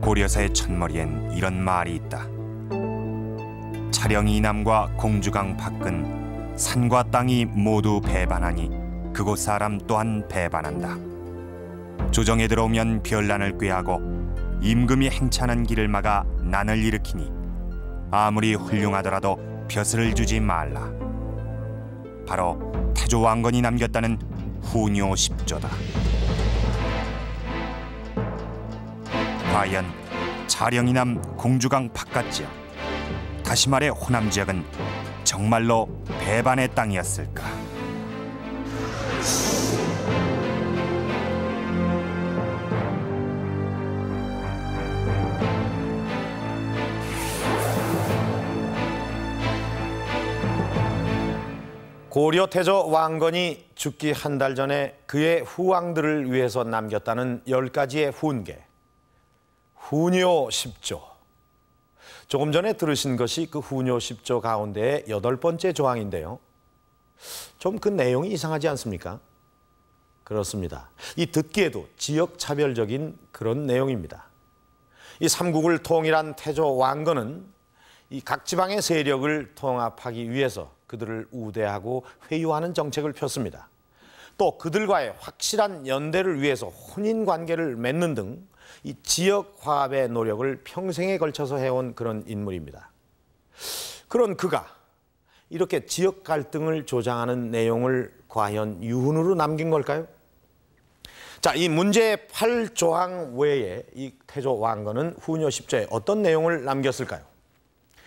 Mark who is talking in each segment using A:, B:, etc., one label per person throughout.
A: 고려사의 첫머리엔 이런 말이 있다. 차령 이남과 공주강 밖은 산과 땅이 모두 배반하니 그곳 사람 또한 배반한다. 조정에 들어오면 별난을 꾀하고 임금이 행차하는 길을 막아 난을 일으키니 아무리 훌륭하더라도 벼슬을 주지 말라. 바로 태조 왕건이 남겼다는 후뇨 10조다. 과연 차령이남 공주강 바깥 지역, 다시 말해 호남 지역은 정말로 배반의 땅이었을까?
B: 고려 태조 왕건이 죽기 한 달 전에 그의 후왕들을 위해서 남겼다는 10가지의 훈계, 후뇨 10조. 조금 전에 들으신 것이 그 후뇨 10조 가운데의 8번째 조항인데요. 좀 그 내용이 이상하지 않습니까? 그렇습니다. 이 듣기에도 지역차별적인 그런 내용입니다. 이 삼국을 통일한 태조 왕건은 이 각 지방의 세력을 통합하기 위해서 그들을 우대하고 회유하는 정책을 폈습니다. 또 그들과의 확실한 연대를 위해서 혼인관계를 맺는 등 이 지역 화합의 노력을 평생에 걸쳐서 해온 그런 인물입니다. 그런 그가 이렇게 지역 갈등을 조장하는 내용을 과연 유훈으로 남긴 걸까요? 자, 이 문제의 8조항 외에 이 태조 왕건은 후뇨 10조에 어떤 내용을 남겼을까요?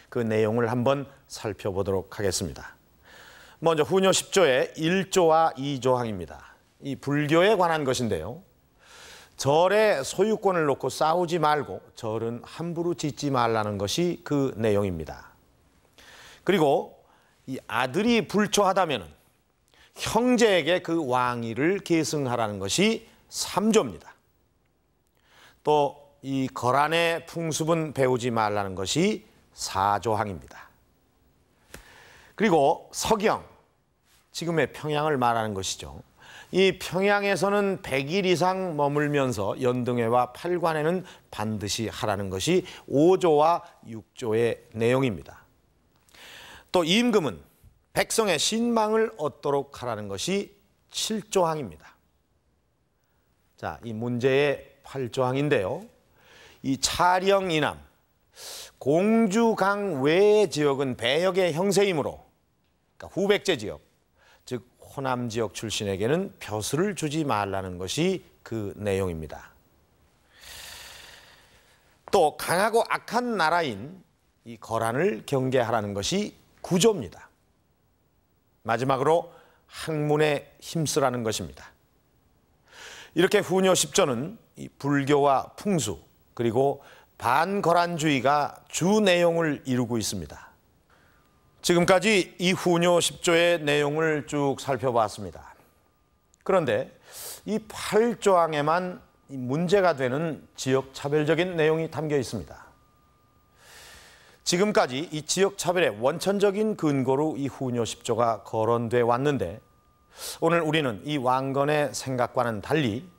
B: 그 내용을 한번 살펴보도록 하겠습니다. 먼저 후뇨 10조의 1조와 2조항입니다. 이 불교에 관한 것인데요. 절의 소유권을 놓고 싸우지 말고 절은 함부로 짓지 말라는 것이 그 내용입니다. 그리고 이 아들이 불초하다면 형제에게 그 왕위를 계승하라는 것이 3조입니다. 또 이 거란의 풍습은 배우지 말라는 것이 4조항입니다. 그리고 서경, 지금의 평양을 말하는 것이죠. 이 평양에서는 100일 이상 머물면서 연등회와 팔관에는 반드시 하라는 것이 5조와 6조의 내용입니다. 또 임금은 백성의 신망을 얻도록 하라는 것이 7조항입니다. 자, 이 문제의 8조항인데요. 이 차령 이남, 공주강 외의 지역은 배역의 형세이므로, 그러니까 후백제 지역, 즉 호남 지역 출신에게는 벼슬을 주지 말라는 것이 그 내용입니다. 또 강하고 악한 나라인 이 거란을 경계하라는 것이 9조입니다. 마지막으로 학문에 힘쓰라는 것입니다. 이렇게 후뇨 10조는 이 불교와 풍수 그리고 반거란주의가 주 내용을 이루고 있습니다. 지금까지 이 후뇨 10조의 내용을 쭉 살펴봤습니다. 그런데 이 8조항에만 문제가 되는 지역차별적인 내용이 담겨 있습니다. 지금까지 이 지역차별의 원천적인 근거로 이 후뇨 10조가 거론돼 왔는데 오늘 우리는 이 왕건의 생각과는 달리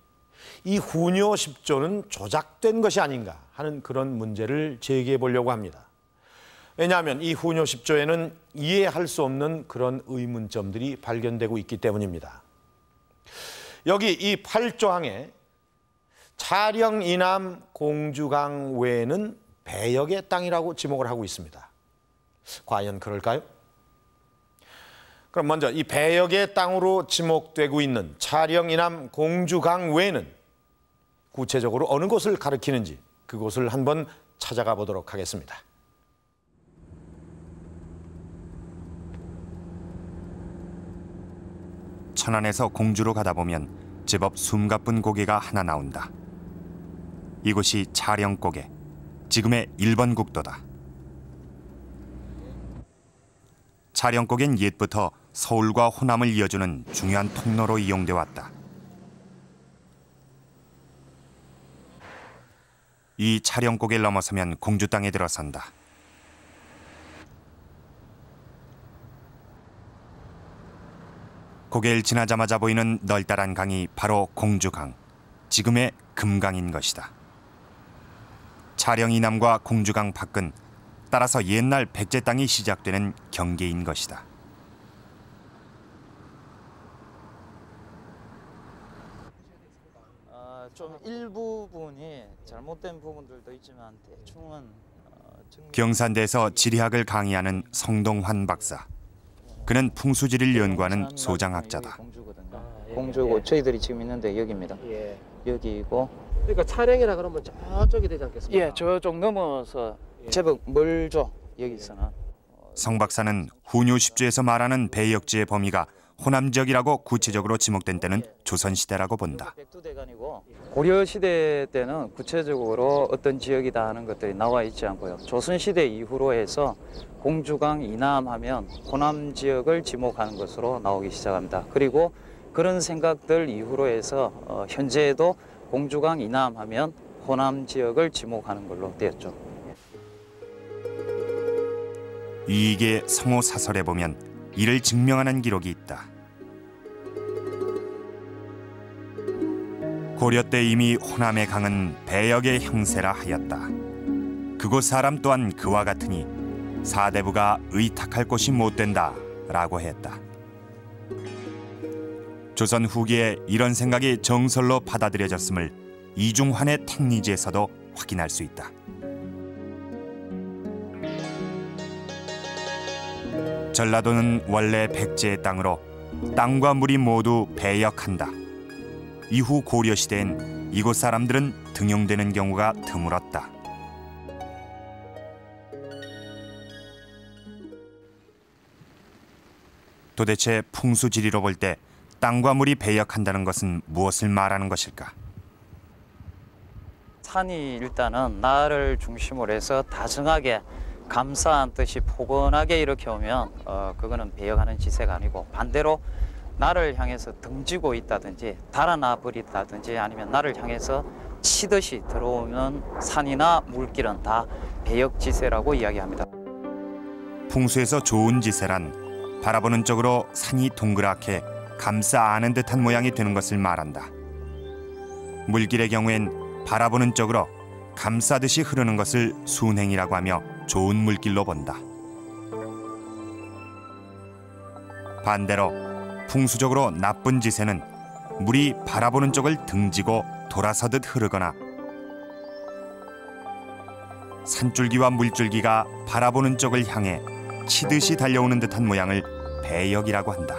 B: 이 후뇨 10조는 조작된 것이 아닌가 하는 그런 문제를 제기해 보려고 합니다. 왜냐하면 이 후뇨 10조에는 이해할 수 없는 그런 의문점들이 발견되고 있기 때문입니다. 여기 이 8조항에 차령 이남 공주강 외에는 배역의 땅이라고 지목을 하고 있습니다. 과연 그럴까요? 그럼 먼저 이 배역의 땅으로 지목되고 있는 차령 이남 공주강 외에는 구체적으로 어느 곳을 가리키는지 그곳을 한번 찾아가 보도록 하겠습니다.
A: 천안에서 공주로 가다 보면 제법 숨가쁜 고개가 하나 나온다. 이곳이 차령고개, 지금의 1번 국도다. 차령고개는 옛부터 서울과 호남을 이어주는 중요한 통로로 이용돼 왔다. 이 차령고개를 넘어서면 공주 땅에 들어선다. 고개를 지나자마자 보이는 널따란 강이 바로 공주강, 지금의 금강인 것이다. 차령 이남과 공주강 밖은 따라서 옛날 백제 땅이 시작되는 경계인 것이다.
C: 좀 일부분이 잘못된 부분들도 있지만 대충은
A: 경산대에서 지리학을 강의하는 성동환 박사. 그는 풍수지리를 연구하는 소장학자다.
C: 공주고 저희들이 지금 있는데 여기입니다.
D: 예.
C: 여기고.
D: 그러니까 차량이라 그러면 저쪽이 되지 않겠습니까?
C: 예, 저쪽 넘어서 제법 멀죠. 여기서는.
A: 성 박사는 훈요 10주에서 말하는 배역지의 범위가 호남 지역이라고 구체적으로 지목된 때는 조선시대라고 본다.
C: 백두대간이고 고려시대 때는 구체적으로 어떤 지역이다 하는 것들이 나와 있지 않고요. 조선시대 이후로 해서 공주강 이남하면 호남 지역을 지목하는 것으로 나오기 시작합니다. 그리고 그런 생각들 이후로 해서 현재에도 공주강 이남하면 호남 지역을 지목하는 걸로 되었죠.
A: 이익의 성호 사설에 보면 이를 증명하는 기록이 있다. 고려 때 이미 호남의 강은 배역의 형세라 하였다. 그곳 사람 또한 그와 같으니 사대부가 의탁할 곳이 못 된다라고 했다. 조선 후기에 이런 생각이 정설로 받아들여졌음을 이중환의 택리지에서도 확인할 수 있다. 전라도는 원래 백제의 땅으로 땅과 물이 모두 배역한다. 이후 고려시대엔 이곳 사람들은 등용되는 경우가 드물었다. 도대체 풍수지리로 볼 때 땅과 물이 배역한다는 것은 무엇을 말하는 것일까?
C: 산이 일단은 나를 중심으로 해서 다정하게 감싸한 듯이 포근하게 이렇게 오면 그거는 배역하는 지세가 아니고 반대로 나를 향해서 등지고 있다든지 달아나 버린다든지 아니면 나를 향해서 치듯이 들어오는 산이나 물길은 다 배역 지세라고 이야기합니다.
A: 풍수에서 좋은 지세란 바라보는 쪽으로 산이 동그랗게 감싸 안은 듯한 모양이 되는 것을 말한다. 물길의 경우엔 바라보는 쪽으로 감싸듯이 흐르는 것을 순행이라고 하며 좋은 물길로 본다. 반대로 풍수적으로 나쁜 지세는 물이 바라보는 쪽을 등지고 돌아서듯 흐르거나 산줄기와 물줄기가 바라보는 쪽을 향해 치듯이 달려오는 듯한 모양을 배역이라고 한다.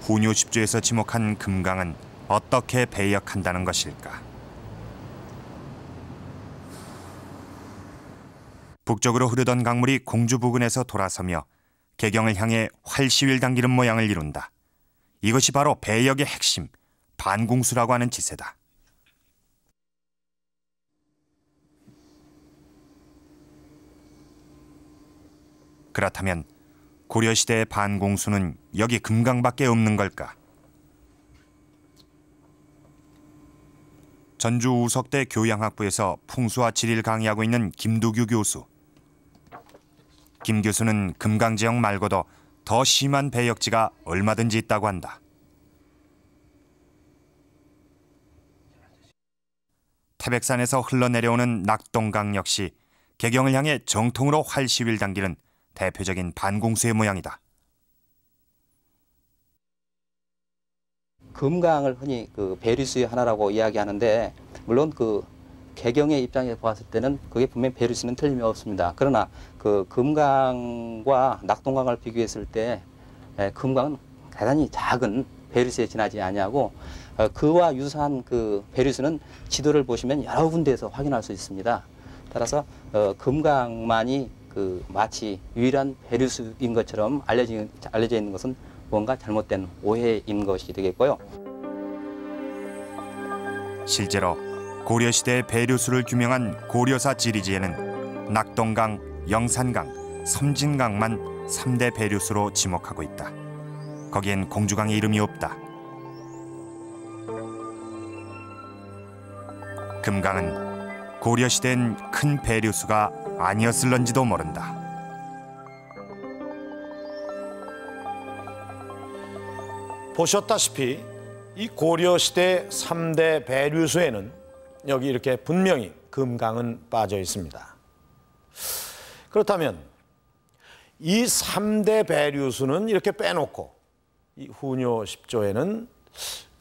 A: 훈요 10주에서 지목한 금강은 어떻게 배역한다는 것일까? 북쪽으로 흐르던 강물이 공주 부근에서 돌아서며 개경을 향해 활시위를 당기는 모양을 이룬다. 이것이 바로 배역의 핵심, 반공수라고 하는 지세다. 그렇다면 고려시대의 반공수는 여기 금강밖에 없는 걸까? 전주 우석대 교양학부에서 풍수와 지리를 강의하고 있는 김두규 교수. 김 교수는 금강 지역 말고도 더 심한 배역지가 얼마든지 있다고 한다. 태백산에서 흘러내려오는 낙동강 역시 개경을 향해 정통으로 활시위를 당기는 대표적인 반공수의 모양이다.
E: 금강을 흔히 배류수의 하나라고 이야기하는데 물론 개경의 입장에서 봤을 때는 그게 분명히 배류수는 틀림이 없습니다. 그러나 금강과 낙동강을 비교했을 때 금강은 대단히 작은 배류수에 지나지 아니하고 그와 유사한 배류수는 지도를 보시면 여러 군데에서 확인할 수 있습니다. 따라서 금강만이 마치 유일한 배류수인 것처럼 알려져 있는 것은 뭔가 잘못된 오해인 것이 되겠고요.
A: 실제로 고려시대의 배류수를 규명한 고려사 지리지에는 낙동강, 영산강, 섬진강만 3대 배류수로 지목하고 있다. 거기엔 공주강의 이름이 없다. 금강은 고려시대엔 큰 배류수가 아니었을런지도 모른다.
B: 보셨다시피 이 고려시대 3대 배류수에는 여기 이렇게 분명히 금강은 빠져 있습니다. 그렇다면 이 3대 배류수는 이렇게 빼놓고 이 후뇨 10조에는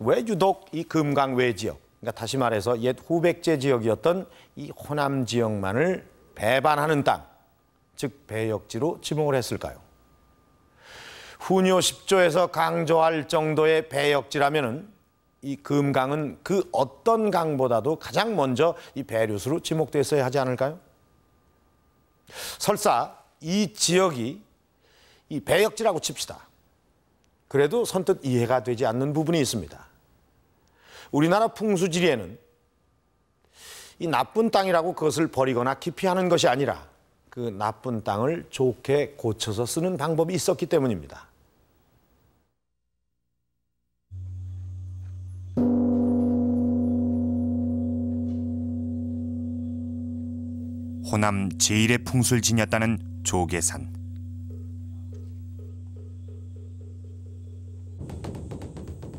B: 왜 유독 이 금강 외 지역, 그러니까 다시 말해서 옛 후백제 지역이었던 이 호남 지역만을 배반하는 땅, 즉 배역지로 지목을 했을까요? 후뇨 10조에서 강조할 정도의 배역지라면은 이 금강은 그 어떤 강보다도 가장 먼저 이 배류수로 지목됐어야 하지 않을까요? 설사 이 지역이 이 배역지라고 칩시다. 그래도 선뜻 이해가 되지 않는 부분이 있습니다. 우리나라 풍수지리에는 이 나쁜 땅이라고 그것을 버리거나 기피하는 것이 아니라 그 나쁜 땅을 좋게 고쳐서 쓰는 방법이 있었기 때문입니다.
A: 호남 제1의 풍수를 지녔다는 조계산.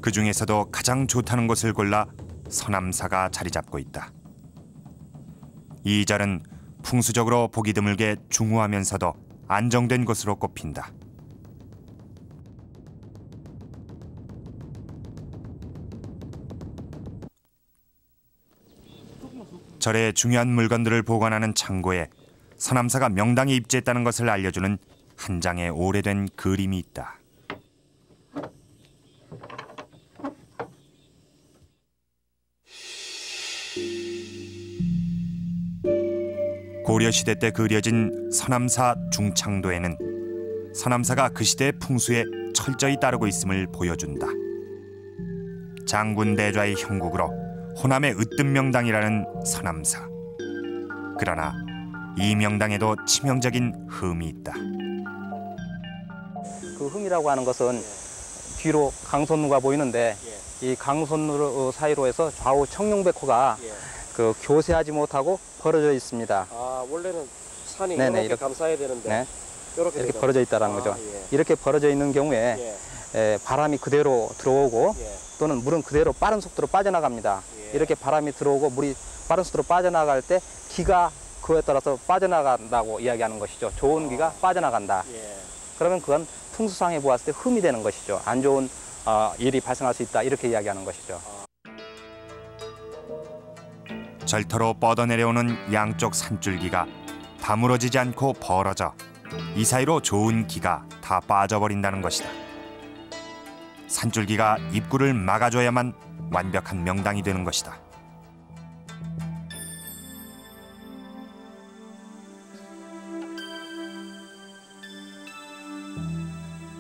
A: 그 중에서도 가장 좋다는 곳을 골라 서남사가 자리 잡고 있다. 이 절은 풍수적으로 보기 드물게 중후하면서도 안정된 곳으로 꼽힌다. 절의 중요한 물건들을 보관하는 창고에 서남사가 명당에 입지했다는 것을 알려주는 한 장의 오래된 그림이 있다. 고려시대 때 그려진 서남사 중창도에는 서남사가 그 시대의 풍수에 철저히 따르고 있음을 보여준다. 장군대좌의 형국으로 호남의 으뜸 명당이라는 서남사. 그러나 이 명당에도 치명적인 흠이 있다.
E: 그 흠이라고 하는 것은 뒤로 강선루가 보이는데 이 강선루 사이로 해서 좌우 청룡백호가 그 교세하지 못하고 벌어져 있습니다.
D: 아, 원래는 산이
E: 네네,
D: 이렇게 감싸야 되는데
E: 네.
D: 이렇게
E: 벌어져 있다는 거죠.
D: 예.
E: 이렇게 벌어져 있는 경우에 바람이 그대로 들어오고 또는 물은 그대로 빠른 속도로 빠져나갑니다. 이렇게 바람이 들어오고 물이 빠른 속도로 빠져나갈 때 기가 그에 따라서 빠져나간다고 이야기하는 것이죠. 좋은 기가 빠져나간다. 그러면 그건 풍수상에 보았을 때 흠이 되는 것이죠. 안 좋은 일이 발생할 수 있다. 이렇게 이야기하는 것이죠.
A: 절터로 뻗어내려오는 양쪽 산줄기가 다물어지지 않고 벌어져 이 사이로 좋은 기가 다 빠져버린다는 것이다. 산줄기가 입구를 막아줘야만 완벽한 명당이 되는 것이다.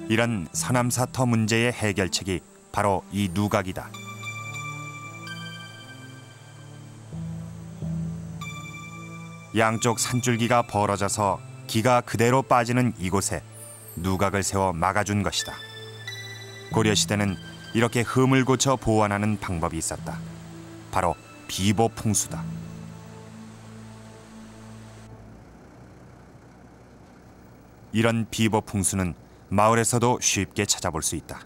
A: 이런 서남사터 문제의 해결책이 바로 이 누각이다. 양쪽 산줄기가 벌어져서 기가 그대로 빠지는 이곳에 누각을 세워 막아준 것이다. 고려시대는 이렇게 흠을 고쳐 보완하는 방법이 있었다. 바로 비보풍수다. 이런 비보풍수는 마을에서도 쉽게 찾아볼 수 있다.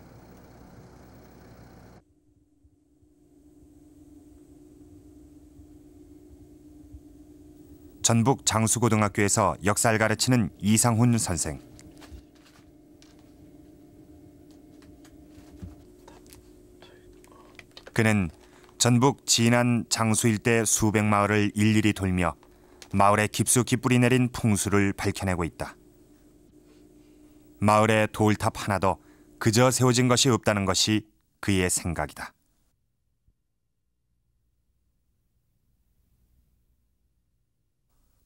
A: 전북 장수고등학교에서 역사를 가르치는 이상훈 선생. 그는 전북 진안 장수 일대 수백 마을을 일일이 돌며 마을에 깊숙이 뿌리 내린 풍수를 밝혀내고 있다. 마을에 돌탑 하나도 그저 세워진 것이 없다는 것이 그의 생각이다.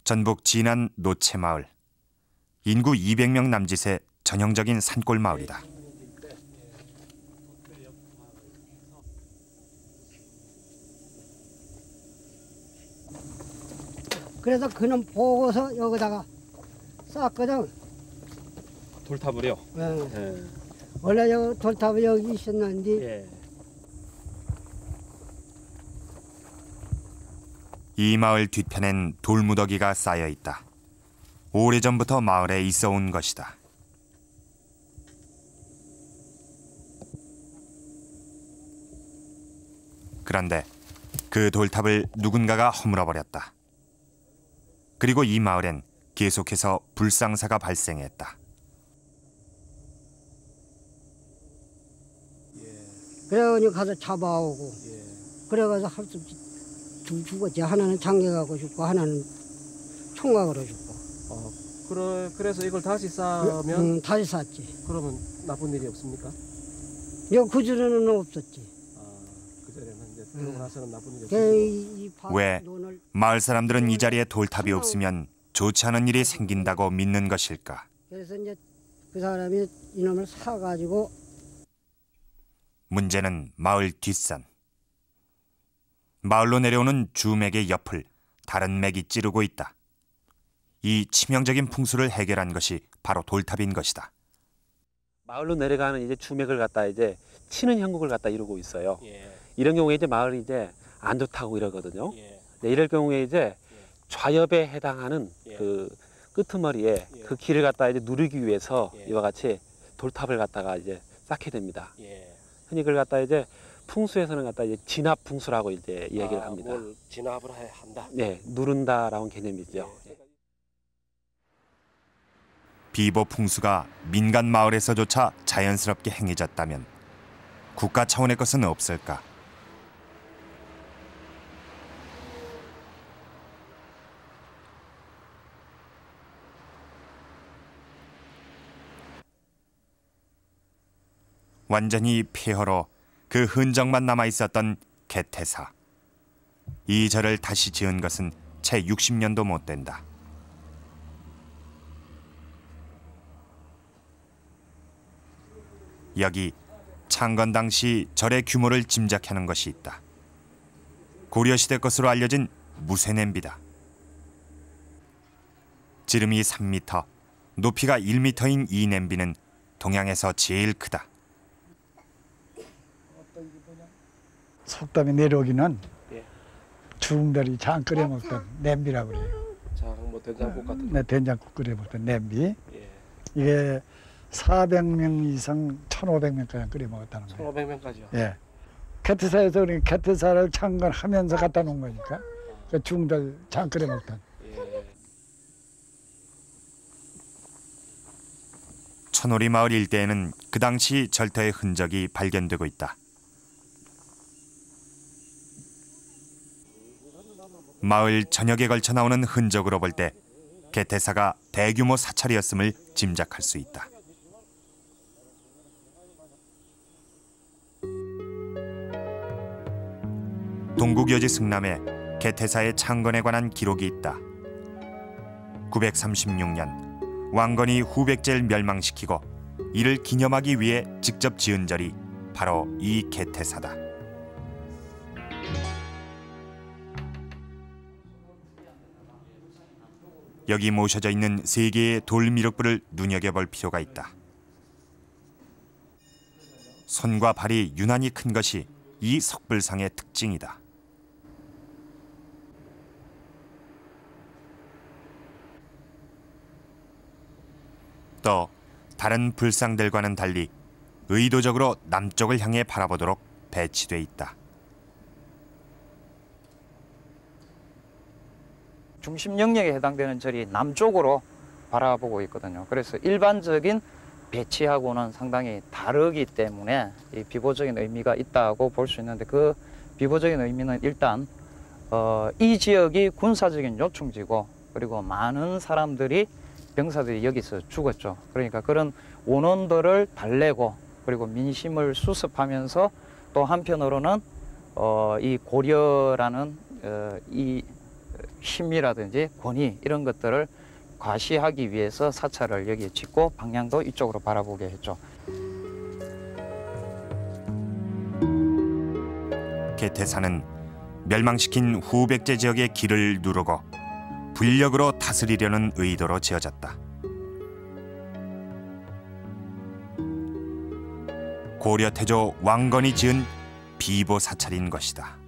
A: 전북 진안 노채마을. 인구 200명 남짓의 전형적인 산골 마을이다.
F: 그래서 그는 보고서 여기다가 쌓았거든.
G: 돌탑을요?
F: 예. 원래 저 돌탑이 여기 있었는데
A: 이 마을 뒤편엔 돌무더기가 쌓여 있다. 오래전부터 마을에 있어 온 것이다. 그런데 그 돌탑을 누군가가 허물어버렸다. 그리고 이 마을엔 계속해서 불상사가 발생했다.
F: 그래가지고 가서 잡아오고 그래가지고 할 수 없이 둘 죽었지. 하나는 장례가고 죽고 하나는 총각으로 죽고.
D: 그래서 이걸 다시 쌓으면
F: 다시 샀지.
D: 그러면 나쁜 일이 없습니까?
F: 그 전에는 없었지.
D: 그전에는 이제 그러고 나서는 나쁜 일이 없습니까?
A: 왜 마을 사람들은 이 자리에 돌탑이 없으면 좋지 않은 일이 생긴다고 믿는 것일까?
F: 그래서 이제 그 사람이 이놈을 사가지고.
A: 문제는 마을 뒷산. 마을로 내려오는 주맥의 옆을 다른 맥이 찌르고 있다. 이 치명적인 풍수를 해결한 것이 바로 돌탑인 것이다.
H: 마을로 내려가는 이제 주맥을 갖다 이제 치는 형국을 갖다 이루고 있어요. 이런 경우에 이제 마을이 이제 안 좋다고 이러거든요. 네, 이럴 경우에 이제 좌엽에 해당하는 그 끄트머리에 그 길을 갖다 이제 누르기 위해서 이와 같이 돌탑을 갖다가 이제 쌓게 됩니다. 흔히 그걸 갖다 이제 풍수에서는 갖다 이제 진압 풍수라고 이제 이야기를 합니다.
D: 뭘 진압을 한다.
H: 네, 누른다라는 개념이죠.
A: 비보 풍수가 민간 마을에서조차 자연스럽게 행해졌다면 국가 차원의 것은 없을까? 완전히 폐허로 그 흔적만 남아있었던 개태사. 이 절을 다시 지은 것은 채 60년도 못 된다. 여기 창건 당시 절의 규모를 짐작하는 것이 있다. 고려시대 것으로 알려진 무쇠냄비다. 지름이 3m, 높이가 1m인 이 냄비는 동양에서 제일 크다.
I: 속담에 내려오기는 중들이 장 끓여 먹던 냄비라고 그래요.
D: 뭐 된장국 같은.
I: 네, 된장국 끓여 먹던 냄비. 이게 400명 이상 1,500명까지 끓여 먹었다는 거예요.
D: 1,500명까지요?
I: 예. 개태사에서 우리 개태사를 창건하면서 갖다 놓은 거니까. 그 중들 장 끓여 먹던.
A: 천오리 마을 일대에는 그 당시 절터의 흔적이 발견되고 있다. 마을 전역에 걸쳐 나오는 흔적으로 볼 때 개태사가 대규모 사찰이었음을 짐작할 수 있다. 동국여지 승남에 개태사의 창건에 관한 기록이 있다. 936년 왕건이 후백제를 멸망시키고 이를 기념하기 위해 직접 지은 절이 바로 이 개태사다. 여기 모셔져 있는 세 개의 돌미륵불을 눈여겨볼 필요가 있다. 손과 발이 유난히 큰 것이 이 석불상의 특징이다. 또 다른 불상들과는 달리 의도적으로 남쪽을 향해 바라보도록 배치돼 있다.
C: 중심 영역에 해당되는 절이 남쪽으로 바라보고 있거든요. 그래서 일반적인 배치하고는 상당히 다르기 때문에 이 비보적인 의미가 있다고 볼 수 있는데, 그 비보적인 의미는 일단 이 지역이 군사적인 요충지고, 그리고 많은 사람들이 병사들이 여기서 죽었죠. 그러니까 그런 원원들을 달래고, 그리고 민심을 수습하면서 또 한편으로는 이 고려라는 이 힘이라든지 권위 이런 것들을 과시하기 위해서 사찰을 여기에 짓고 방향도 이쪽으로 바라보게 했죠.
A: 개태사는 멸망시킨 후백제 지역의 길을 누르고 불력으로 다스리려는 의도로 지어졌다. 고려 태조 왕건이 지은 비보 사찰인 것이다.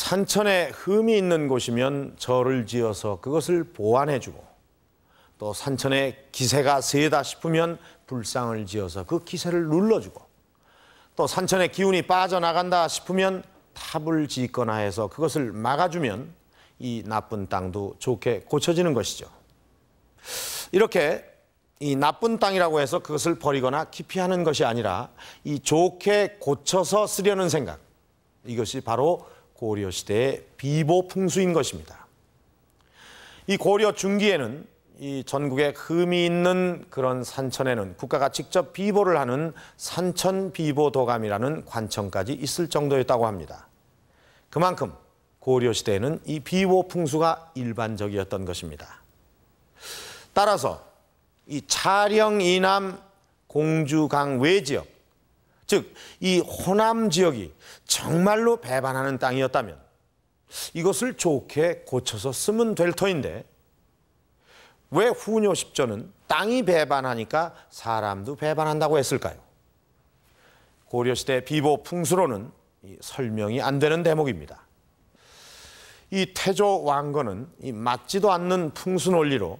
B: 산천에 흠이 있는 곳이면 절을 지어서 그것을 보완해주고, 또 산천에 기세가 세다 싶으면 불상을 지어서 그 기세를 눌러주고, 또 산천에 기운이 빠져나간다 싶으면 탑을 짓거나 해서 그것을 막아주면 이 나쁜 땅도 좋게 고쳐지는 것이죠. 이렇게 이 나쁜 땅이라고 해서 그것을 버리거나 기피하는 것이 아니라 이 좋게 고쳐서 쓰려는 생각, 이것이 바로 고려시대의 비보풍수인 것입니다. 이 고려 중기에는 이 전국에 흠이 있는 그런 산천에는 국가가 직접 비보를 하는 산천비보도감이라는 관청까지 있을 정도였다고 합니다. 그만큼 고려시대에는 이 비보풍수가 일반적이었던 것입니다. 따라서 이 차령 이남 공주강 외지역, 즉 이 호남 지역이 정말로 배반하는 땅이었다면 이것을 좋게 고쳐서 쓰면 될 터인데, 왜 후뇨 10조는 땅이 배반하니까 사람도 배반한다고 했을까요? 고려시대 비보 풍수로는 설명이 안 되는 대목입니다. 이 태조 왕건은 이 맞지도 않는 풍수 논리로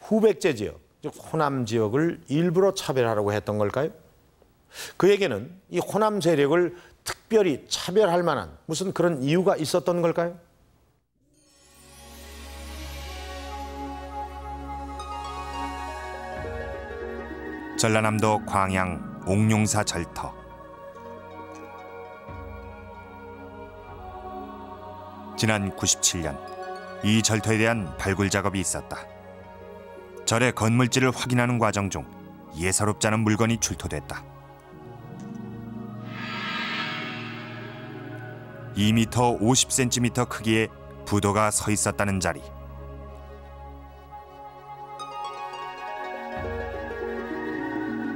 B: 후백제 지역, 즉 호남 지역을 일부러 차별하라고 했던 걸까요? 그에게는 이 호남 세력을 특별히 차별할 만한 무슨 그런 이유가 있었던 걸까요?
A: 전라남도 광양 옥룡사 절터. 지난 97년 이 절터에 대한 발굴 작업이 있었다. 절의 건물질을 확인하는 과정 중 예사롭지 않은 물건이 출토됐다. 2m 50cm 크기의 부도가 서 있었다는 자리.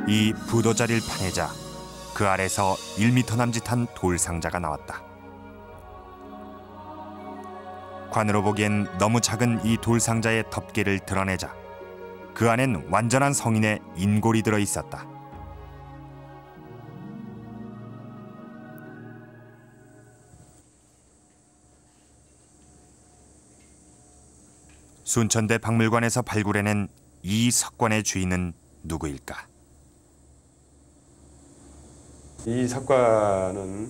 A: 이 부도 자리를 파내자 그 아래서 1m 남짓한 돌상자가 나왔다. 관으로 보기엔 너무 작은 이 돌상자의 덮개를 드러내자 그 안엔 완전한 성인의 인골이 들어 있었다. 순천대 박물관에서 발굴해낸 이 석관의 주인은 누구일까?
J: 이 석관은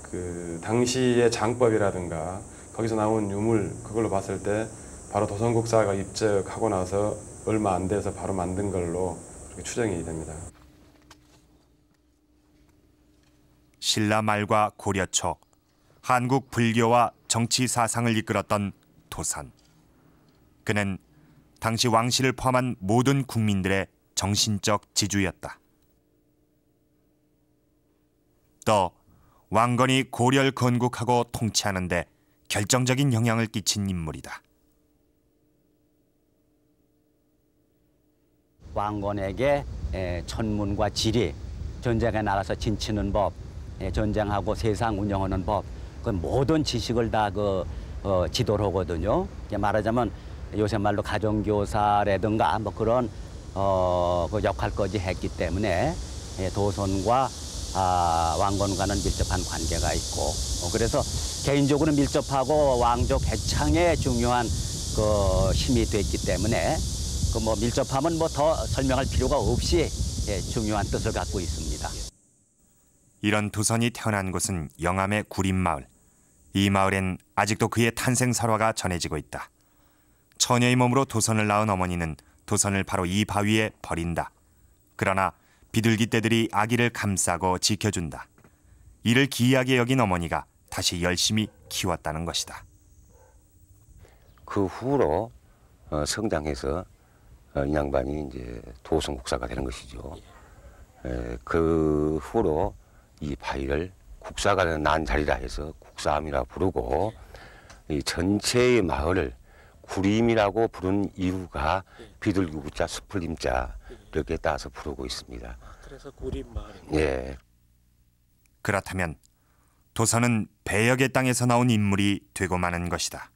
J: 그 당시의 장법이라든가 거기서 나온 유물, 그걸로 봤을 때 바로 도성국사가 입적하고 나서 얼마 안 돼서 바로 만든 걸로 그렇게 추정이 됩니다.
A: 신라 말과 고려 초 한국 불교와 정치 사상을 이끌었던 도선. 그는 당시 왕실을 포함한 모든 국민들의 정신적 지주였다. 또 왕건이 고려를 건국하고 통치하는 데 결정적인 영향을 끼친 인물이다.
K: 왕건에게 천문과 지리, 전쟁에 나가서 진치는 법, 전쟁하고 세상 운영하는 법, 그 모든 지식을 다 지도를 하거든요. 말하자면 요새 말로 가정교사라든가 뭐 그런 그 역할까지 했기 때문에 도선과 왕건과는 밀접한 관계가 있고, 그래서 개인적으로 밀접하고 왕족 개창에 중요한 그 힘이 됐기 때문에 그 뭐 밀접하면 뭐 더 설명할 필요가 없이 중요한 뜻을 갖고 있습니다.
A: 이런 도선이 태어난 곳은 영암의 구림마을. 이 마을엔 아직도 그의 탄생 설화가 전해지고 있다. 처녀의 몸으로 도선을 낳은 어머니는 도선을 바로 이 바위에 버린다. 그러나 비둘기 떼들이 아기를 감싸고 지켜준다. 이를 기이하게 여긴 어머니가 다시 열심히 키웠다는 것이다.
L: 그 후로 성장해서 이 양반이 이제 도성국사가 되는 것이죠. 그 후로 이 바위를 국사가 난 자리라 해서 국사암이라 부르고, 이 전체의 마을을 구림이라고 부른 이유가 비둘기 구자, 숲을 임자 이렇게 따서 부르고 있습니다.
D: 그래서 구림 마을.
L: 예.
A: 그렇다면 도선은 배역의 땅에서 나온 인물이 되고 마는 것이다.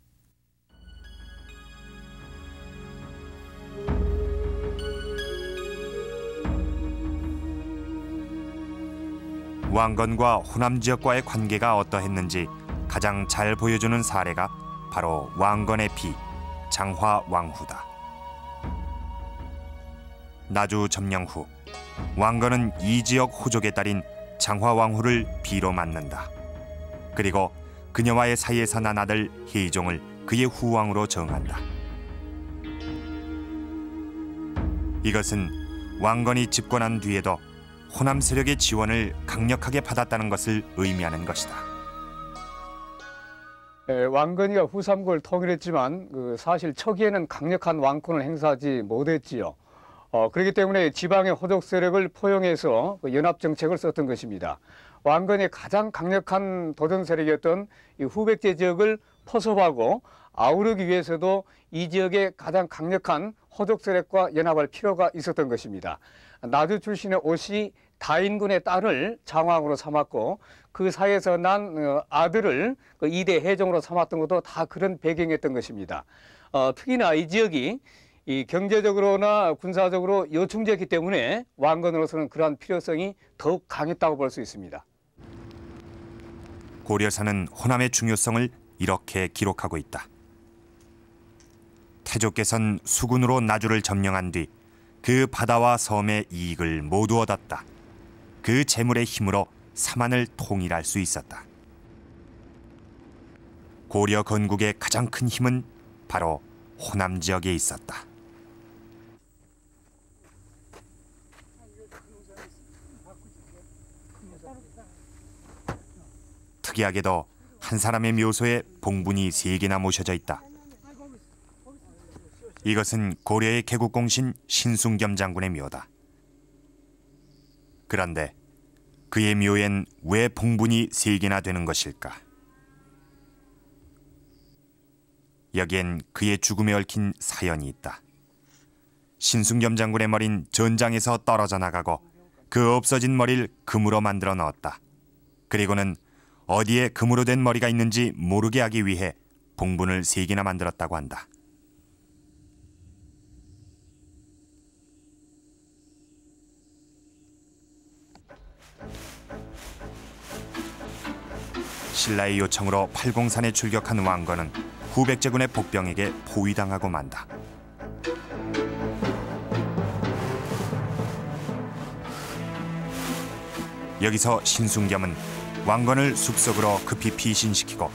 A: 왕건과 호남 지역과의 관계가 어떠했는지 가장 잘 보여주는 사례가 바로 왕건의 비, 장화왕후다. 나주 점령 후 왕건은 이 지역 호족의 딸인 장화왕후를 비로 맞는다. 그리고 그녀와의 사이에서 난 아들 혜종을 그의 후왕으로 정한다. 이것은 왕건이 집권한 뒤에도 호남 세력의 지원을 강력하게 받았다는 것을 의미하는 것이다.
M: 왕건이가 후삼국을 통일했지만 사실 초기에는 강력한 왕권을 행사하지 못했지요. 그렇기 때문에 지방의 호족 세력을 포용해서 연합 정책을 썼던 것입니다. 왕건의 가장 강력한 도전 세력이었던 이 후백제 지역을 포섭하고 아우르기 위해서도 이 지역의 가장 강력한 호족 세력과 연합할 필요가 있었던 것입니다. 나주 출신의 오씨 다인군의 딸을 장왕으로 삼았고 그 사이에서 난 아들을 이대 혜종으로 삼았던 것도 다 그런 배경이었던 것입니다. 특히나 이 지역이 이 경제적으로나 군사적으로 요충지였기 때문에 왕건으로서는 그러한 필요성이 더욱 강했다고 볼 수 있습니다.
A: 고려사는 호남의 중요성을 이렇게 기록하고 있다. 태조께서는 수군으로 나주를 점령한 뒤 그 바다와 섬의 이익을 모두 얻었다. 그 재물의 힘으로 삼한을 통일할 수 있었다. 고려 건국의 가장 큰 힘은 바로 호남 지역에 있었다. 특이하게도 한 사람의 묘소에 봉분이 3개나 모셔져 있다. 이것은 고려의 개국공신 신순겸 장군의 묘다. 그런데 그의 묘엔 왜 봉분이 3개나 되는 것일까? 여기엔 그의 죽음에 얽힌 사연이 있다. 신순겸 장군의 머리는 전장에서 떨어져 나가고 그 없어진 머리를 금으로 만들어 넣었다. 그리고는 어디에 금으로 된 머리가 있는지 모르게 하기 위해 봉분을 3개나 만들었다고 한다. 신라의 요청으로 팔공산에 출격한 왕건은 후백제군의 복병에게 포위당하고 만다. 여기서 신순겸은 왕건을 숲속으로 급히 피신시키고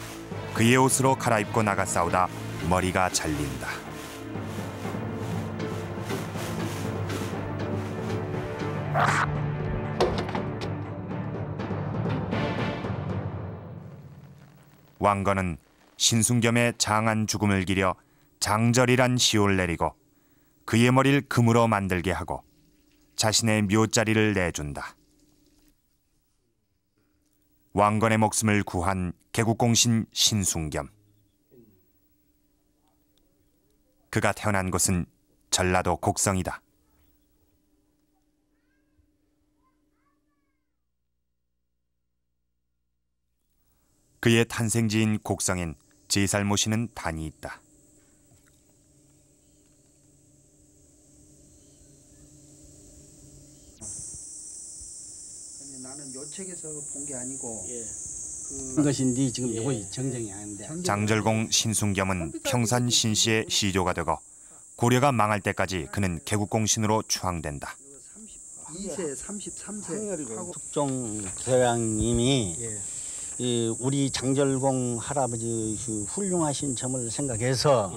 A: 그의 옷으로 갈아입고 나가 싸우다 머리가 잘린다. 왕건은 신순겸의 장한 죽음을 기려 장절이란 시호를 내리고 그의 머리를 금으로 만들게 하고 자신의 묘자리를 내준다. 왕건의 목숨을 구한 개국공신 신순겸. 그가 태어난 곳은 전라도 곡성이다. 그의 탄생지인 곡성엔 제살 모시는 단이 있다.
N: 나는 요 책에서 본 게 아니고
K: 것인데 지금 이거 정정이 아닌데.
A: 장절공 신순겸은 평산 신시의 시조가 되고 고려가 망할 때까지 그는 개국공신으로 추앙된다.
N: 2세, 33세 하고
K: 숙종 대왕님이 우리 장절공 할아버지 훌륭하신 점을 생각해서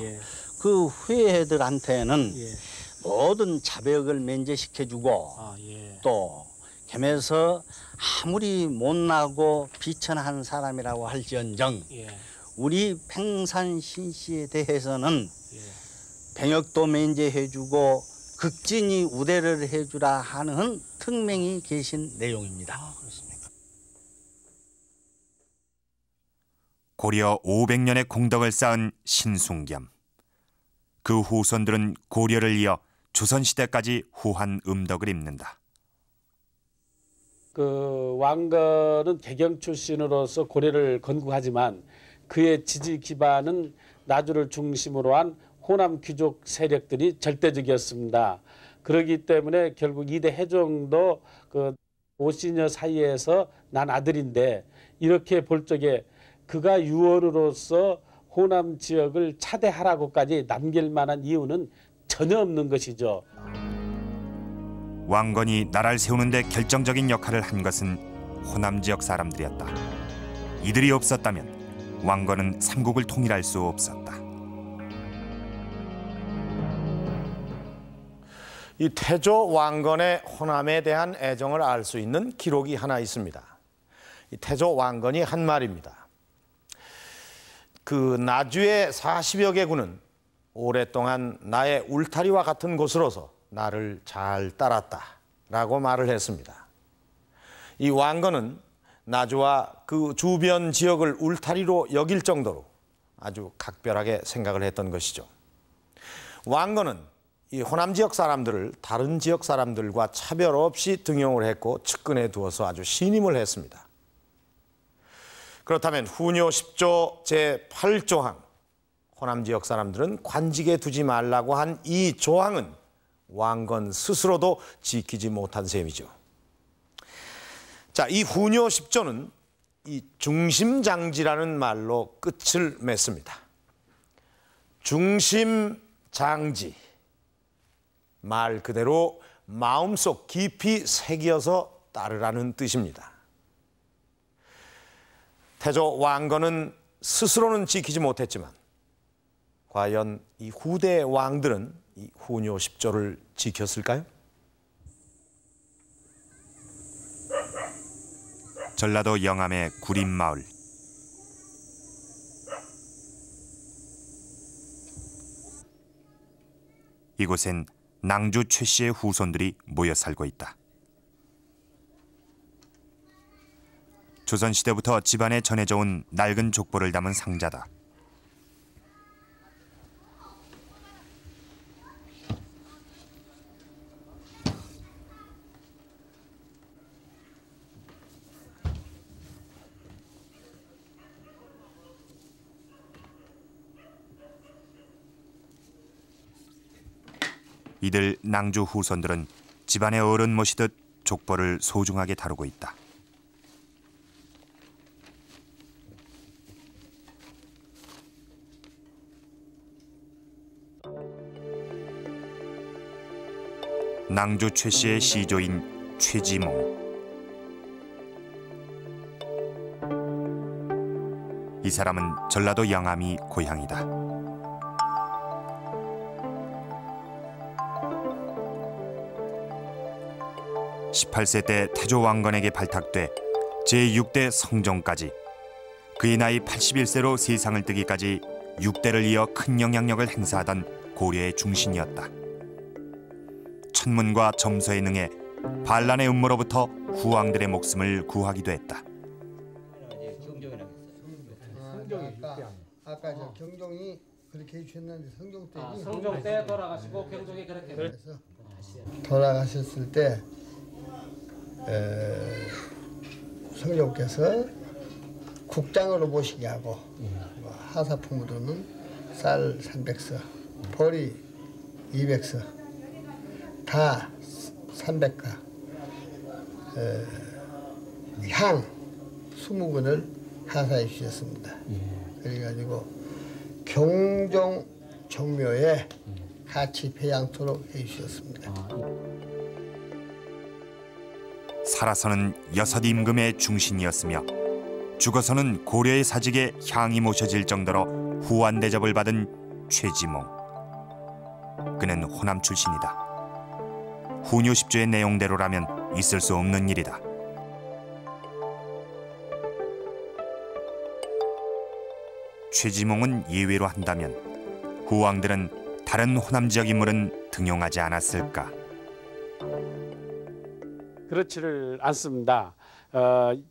K: 그 후예들한테는 모든 자백을 면제시켜주고 또 겸해서 아무리 못나고 비천한 사람이라고 할지언정 우리 평산신씨에 대해서는 병역도 면제해주고 극진히 우대를 해주라 하는 특명이 계신 내용입니다.
A: 고려 500년의 공덕을 쌓은 신순겸. 그 후손들은 고려를 이어 조선시대까지 후한 음덕을 입는다.
O: 그 왕건은 개경 출신으로서 고려를 건국하지만 그의 지지 기반은 나주를 중심으로 한 호남 귀족 세력들이 절대적이었습니다. 그렇기 때문에 결국 이대 혜종도 그 오씨녀 사이에서 난 아들인데 이렇게 볼 적에 그가 유언으로서 호남 지역을 차대하라고까지 남길 만한 이유는 전혀 없는 것이죠.
A: 왕건이 나라를 세우는 데 결정적인 역할을 한 것은 호남 지역 사람들이었다. 이들이 없었다면 왕건은 삼국을 통일할 수 없었다.
B: 이 태조 왕건의 호남에 대한 애정을 알 수 있는 기록이 하나 있습니다. 이 태조 왕건이 한 말입니다. 그 나주의 40여 개군은 오랫동안 나의 울타리와 같은 곳으로서 나를 잘 따랐다라고 말을 했습니다. 이 왕건은 나주와 그 주변 지역을 울타리로 여길 정도로 아주 각별하게 생각을 했던 것이죠. 왕건은 이 호남 지역 사람들을 다른 지역 사람들과 차별 없이 등용을 했고 측근에 두어서 아주 신임을 했습니다. 그렇다면 후뇨 10조 제8조항 호남 지역 사람들은 관직에 두지 말라고 한 이 조항은 왕건 스스로도 지키지 못한 셈이죠. 자, 이 후뇨 10조는 이 중심장지라는 말로 끝을 맺습니다. 중심장지, 말 그대로 마음속 깊이 새겨서 따르라는 뜻입니다. 태조 왕건은 스스로는 지키지 못했지만 과연 이 후대 왕들은 이 후뇨 10조를 지켰을까요?
A: 전라도 영암의 구림마을. 이곳엔 낭주 최 씨의 후손들이 모여 살고 있다. 조선시대부터 집안에 전해져 온 낡은 족보를 담은 상자다. 이들 낭주 후손들은 집안의 어른 모시듯 족보를 소중하게 다루고 있다. 낭주 최 씨의 시조인 최지몽. 이 사람은 전라도 영암이 고향이다. 18세 때 태조 왕건에게 발탁돼 제6대 성종까지 그의 나이 81세로 세상을 뜨기까지 6대를 이어 큰 영향력을 행사하던 고려의 중신이었다. 천문과 점서에 능해 반란의 음모로부터 후왕들의 목숨을 구하기도 했다.
N: 아까 저 경종이 그렇게 해주셨는데 성종 때
D: 성종 때 돌아가시고 경종이 그렇게
N: 그래서 돌아가셨을 때 성종께서 국장으로 모시게 하고 하사품으로는 쌀 300서, 보리 200서, 다 300가, 향 20근을 하사해 주셨습니다. 그래가지고 경종 종묘에 같이 배양토록 해주셨습니다.
A: 살아서는 6 임금의 중신이었으며 죽어서는 고려의 사직에 향이 모셔질 정도로 후한 대접을 받은 최지몽. 그는 호남 출신이다. 후뇨 10조의 내용대로라면 있을 수 없는 일이다. 최지몽은 예외로 한다면 후왕들은 다른 호남 지역 인물은 등용하지 않았을까?
O: 그렇지를 않습니다.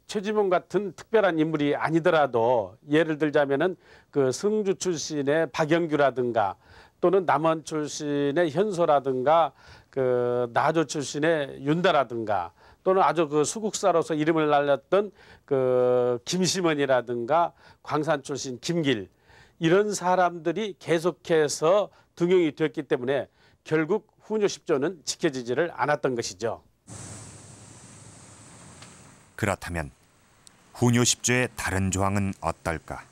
O: 최지몽 같은 특별한 인물이 아니더라도 예를 들자면은 그 성주 출신의 박영규라든가 또는 남원 출신의 현소라든가 그 나조 출신의 윤다라든가 또는 아주 그 수국사로서 이름을 날렸던 그 김심원이라든가 광산 출신 김길 이런 사람들이 계속해서 등용이 됐기 때문에 결국 후뇨 10조는 지켜지지를 않았던 것이죠.
A: 그렇다면 후뇨 10조의 다른 조항은 어떨까?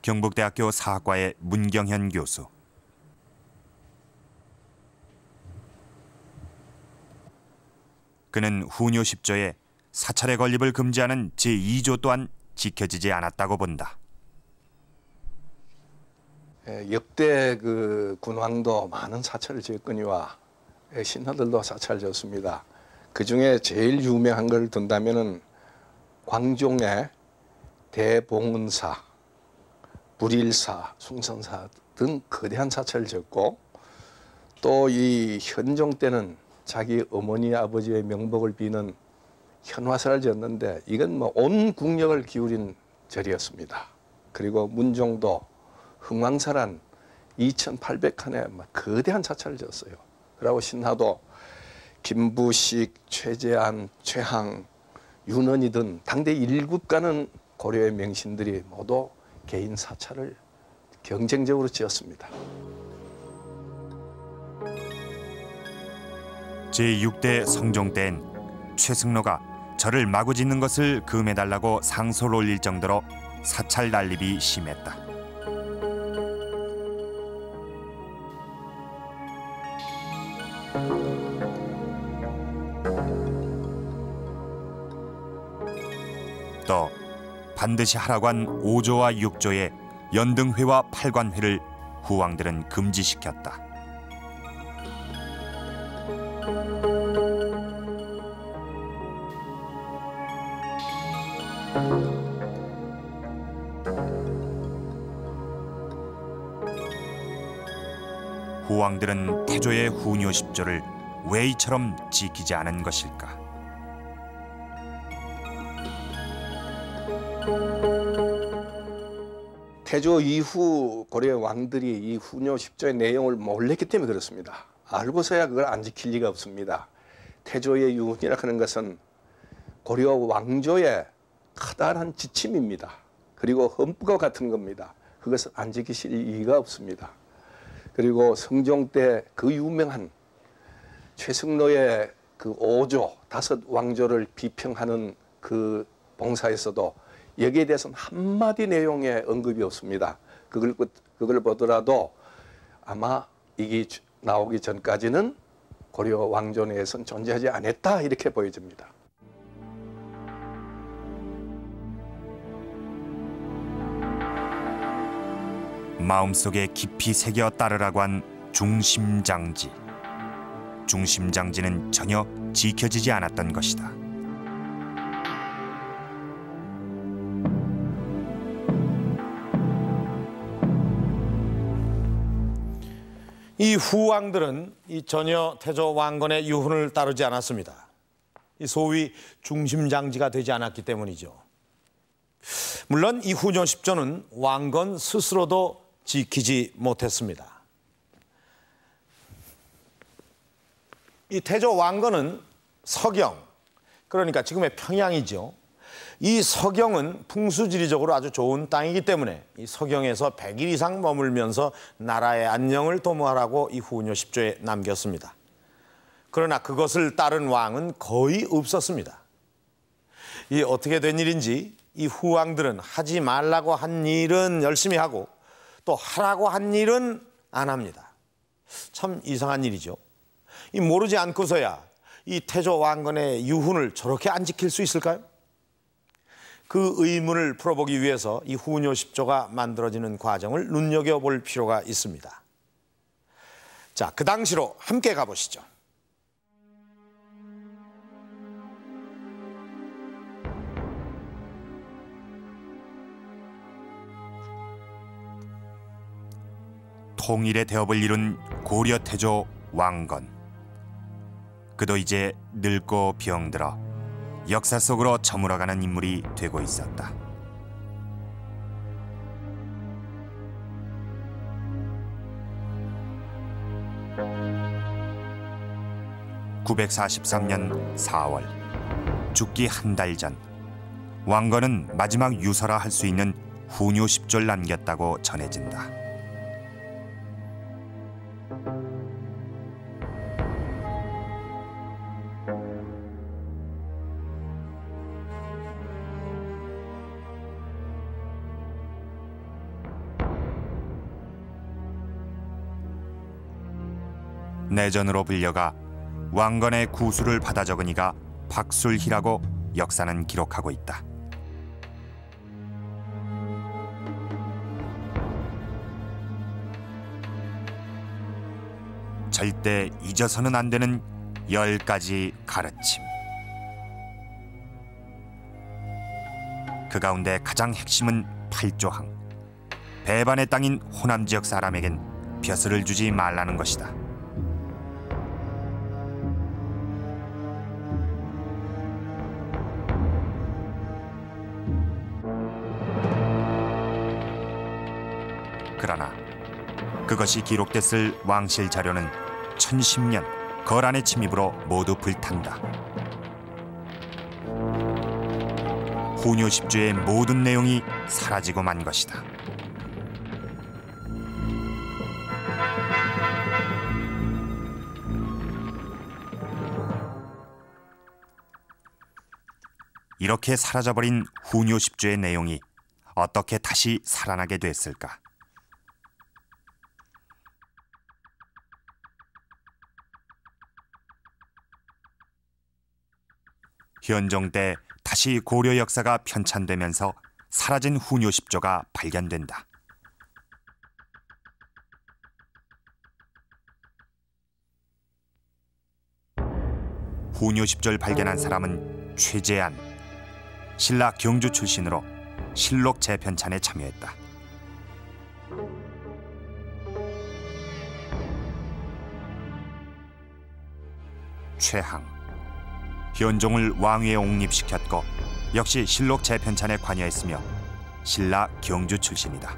A: 경북대학교 사학과의 문경현 교수. 그는 후뇨 10조에 사찰의 건립을 금지하는 제2조 또한 지켜지지 않았다고 본다.
P: 역대 그 군왕도 많은 사찰을 지었거니와 신하들도 사찰을 지었습니다. 그 중에 제일 유명한 걸 든다면은 광종의 대봉은사, 불일사, 숭선사 등 거대한 사찰을 지었고, 또 이 현종 때는 자기 어머니 아버지의 명복을 비는 현화사를 지었는데 이건 뭐 온 국력을 기울인 절이었습니다. 그리고 문종도 흥왕사란 2,800칸의 거대한 사찰을 지었어요. 그리고 신하도 김부식, 최재안, 최항, 윤원이 등 당대 7가는 고려의 명신들이 모두 개인 사찰을 경쟁적으로 지었습니다.
A: 제6대 성종 때엔 최승로가 절을 마구 짓는 것을 금해달라고 상소를 올릴 정도로 사찰 난립이 심했다. 또 반드시 하라고 한 5조와 6조의 연등회와 팔관회를 후왕들은 금지시켰다. 후왕들은 태조의 후뇨 10조를 왜 이처럼 지키지 않은 것일까?
P: 태조 이후 고려 왕들이 이 후뇨 10조의 내용을 몰랐기 때문에 그렇습니다. 알고서야 그걸 안 지킬 리가 없습니다. 태조의 유훈이라고 하는 것은 고려 왕조의 커다란 지침입니다. 그리고 헌법과 같은 겁니다. 그것을 안 지키실 이유가 없습니다. 그리고 성종 때 그 유명한 최승로의 그 5조, 5왕조를 비평하는 그 봉사에서도 여기에 대해서는 한마디 내용의 언급이 없습니다. 그걸 보더라도 아마 이게 나오기 전까지는 고려 왕조 내에서는 존재하지 않았다 이렇게 보여집니다.
A: 마음속에 깊이 새겨 따르라고 한 중심장지. 중심장지는 전혀 지켜지지 않았던 것이다.
B: 이 후왕들은 전혀 태조 왕건의 유훈을 따르지 않았습니다. 이 소위 중심장지가 되지 않았기 때문이죠. 물론 이 후뇨 10조는 왕건 스스로도 지키지 못했습니다. 이 태조 왕건은 서경, 그러니까 지금의 평양이죠. 이 서경은 풍수지리적으로 아주 좋은 땅이기 때문에 이 서경에서 100일 이상 머물면서 나라의 안녕을 도모하라고 이 후뇨 10조에 남겼습니다. 그러나 그것을 따른 왕은 거의 없었습니다. 이 어떻게 된 일인지 이 후왕들은 하지 말라고 한 일은 열심히 하고 또 하라고 한 일은 안 합니다. 참 이상한 일이죠. 이 모르지 않고서야 이 태조 왕건의 유훈을 저렇게 안 지킬 수 있을까요? 그 의문을 풀어보기 위해서 이 후뇨 10조가 만들어지는 과정을 눈여겨볼 필요가 있습니다. 자, 그 당시로 함께 가보시죠.
A: 통일의 대업을 이룬 고려 태조 왕건. 그도 이제 늙고 병들어 역사 속으로 저물어가는 인물이 되고 있었다. (943년 4월) 죽기 한 달 전, 왕건은 마지막 유서라 할 수 있는 후뇨 10조를 남겼다고 전해진다. 내전으로 불려가 왕건의 구수를 받아 적은 이가 박술희라고 역사는 기록하고 있다. 절대 잊어서는 안 되는 10가지 가르침. 그 가운데 가장 핵심은 8조항. 배반의 땅인 호남 지역 사람에겐 벼슬을 주지 말라는 것이다. 그러나 그것이 기록됐을 왕실 자료는 1010년 거란의 침입으로 모두 불탄다. 후뇨 10조의 모든 내용이 사라지고 만 것이다. 이렇게 사라져버린 후뇨 10조의 내용이 어떻게 다시 살아나게 됐을까? 현종 때 다시 고려 역사가 편찬되면서 사라진 후뇨 10조가 발견된다. 후뇨 10조를 발견한 사람은 최재안, 신라 경주 출신으로 실록 재편찬에 참여했다. 최항, 현종을 왕위에 옹립시켰고 역시 실록 재편찬에 관여했으며 신라 경주 출신이다.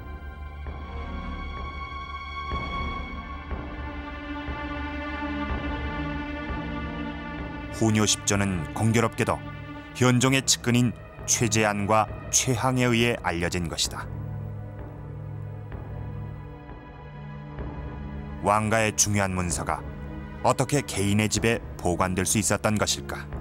A: 후뇨 10조는 공교롭게도 현종의 측근인 최재안과 최항에 의해 알려진 것이다. 왕가의 중요한 문서가 어떻게 개인의 집에 보관될 수 있었던 것일까?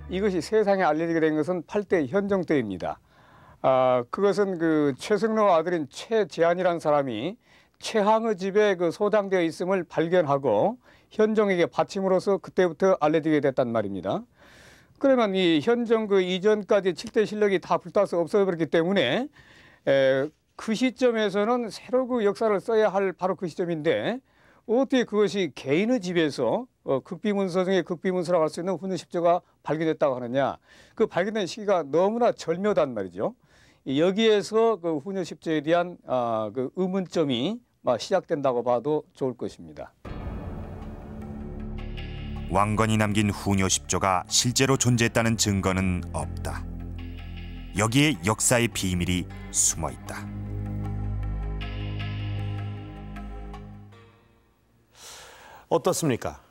M: 이것이 세상에 알려지게 된 것은 8대 현종 때입니다. 그것은 그 최승로 아들인 최재안이라는 사람이 최항의 집에 그 소장되어 있음을 발견하고 현종에게 바침으로써 그때부터 알려지게 됐단 말입니다. 그러면 이 현종 그 이전까지 7대 실록이 다 불타서 없어버렸기 때문에 그 시점에서는 새로 그 역사를 써야 할 바로 그 시점인데 어떻게 그것이 개인의 집에서 극비문서 중에 극비문서라고 할 수 있는 후뇨 10조가 발견됐다고 하느냐. 그 발견된 시기가 너무나 절묘단 말이죠. 여기에서 그 후뇨 10조에 대한 그 의문점이 시작된다고 봐도 좋을 것입니다.
A: 왕건이 남긴 후뇨 10조가 실제로 존재했다는 증거는 없다. 여기에 역사의 비밀이 숨어 있다.
B: 어떻습니까?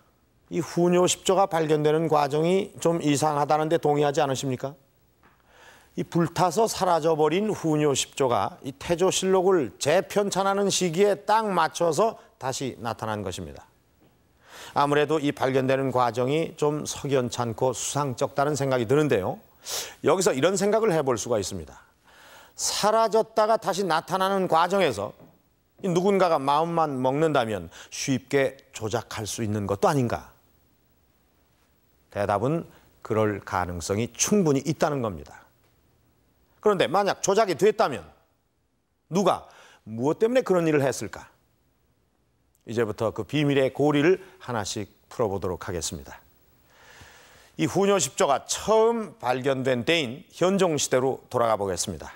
B: 이 후뇨 10조가 발견되는 과정이 좀 이상하다는데 동의하지 않으십니까? 이 불타서 사라져버린 후뇨 10조가 이 태조실록을 재편찬하는 시기에 딱 맞춰서 다시 나타난 것입니다. 아무래도 이 발견되는 과정이 좀 석연찮고 수상쩍다는 생각이 드는데요. 여기서 이런 생각을 해볼 수가 있습니다. 사라졌다가 다시 나타나는 과정에서 누군가가 마음만 먹는다면 쉽게 조작할 수 있는 것도 아닌가? 대답은 그럴 가능성이 충분히 있다는 겁니다. 그런데 만약 조작이 됐다면 누가 무엇 때문에 그런 일을 했을까? 이제부터 그 비밀의 고리를 하나씩 풀어보도록 하겠습니다. 이 후뇨 10조가 처음 발견된 때인 현종 시대로 돌아가 보겠습니다.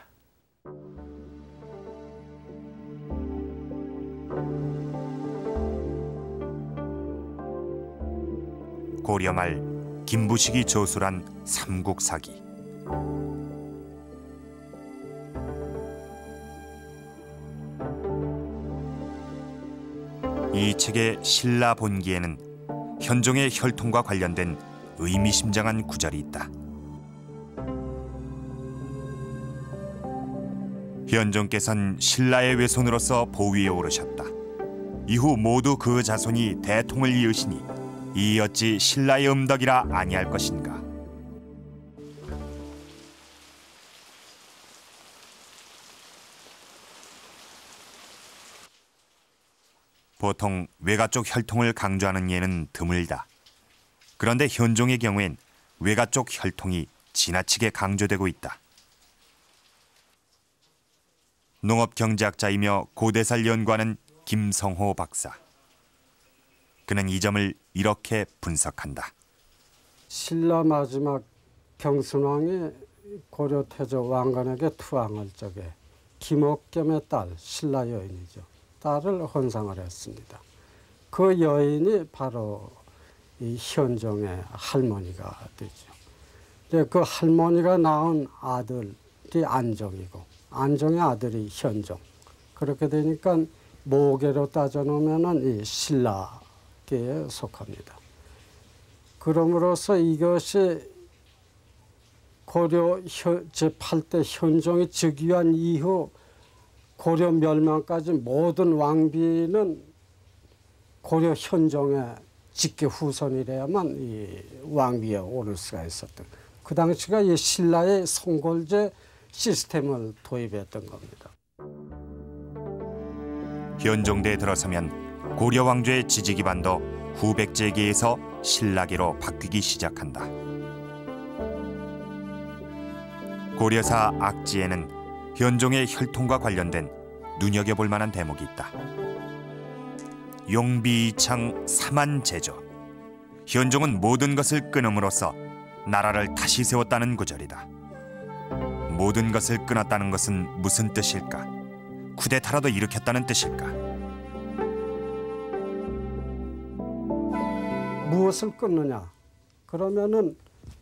A: 고려 말 김부식이 저술한 삼국사기. 이 책의 신라 본기에는 현종의 혈통과 관련된 의미심장한 구절이 있다. 현종께서는 신라의 외손으로서 보위에 오르셨다. 이후 모두 그 자손이 대통을 이으시니 이 어찌 신라의 음덕이라 아니할 것인가. 보통 외가 쪽 혈통을 강조하는 예는 드물다. 그런데 현종의 경우엔 외가 쪽 혈통이 지나치게 강조되고 있다. 농업경제학자이며 고대사를 연구하는 김성호 박사. 그는 이 점을 이렇게 분석한다.
Q: 신라 마지막 경순왕이 고려 태조 왕건에게 투항할 적에 김옥겸의 딸 신라 여인이죠. 딸을 헌상을 했습니다. 그 여인이 바로 이 현종의 할머니가 되죠. 그 할머니가 낳은 아들이 안종이고 안종의 아들이 현종. 그렇게 되니까 모계로 따져놓으면 이 신라계에 속합니다. 그럼으로써 이것이 고려 제8대 현종이 즉위한 이후 고려 멸망까지 모든 왕비는 고려 현종의 직계 후손이래야만 이 왕비에 오를 수가 있었던. 그 당시가 이 신라의 송골제 시스템을 도입했던 겁니다.
A: 현종대에 들어서면 고려 왕조의 지지 기반도 후백제계에서 신라계로 바뀌기 시작한다. 고려사 악지에는 현종의 혈통과 관련된 눈여겨볼 만한 대목이 있다. 용비이창 삼한제조. 현종은 모든 것을 끊음으로써 나라를 다시 세웠다는 구절이다. 모든 것을 끊었다는 것은 무슨 뜻일까? 쿠데타라도 일으켰다는 뜻일까?
Q: 무엇을 끊느냐? 그러면은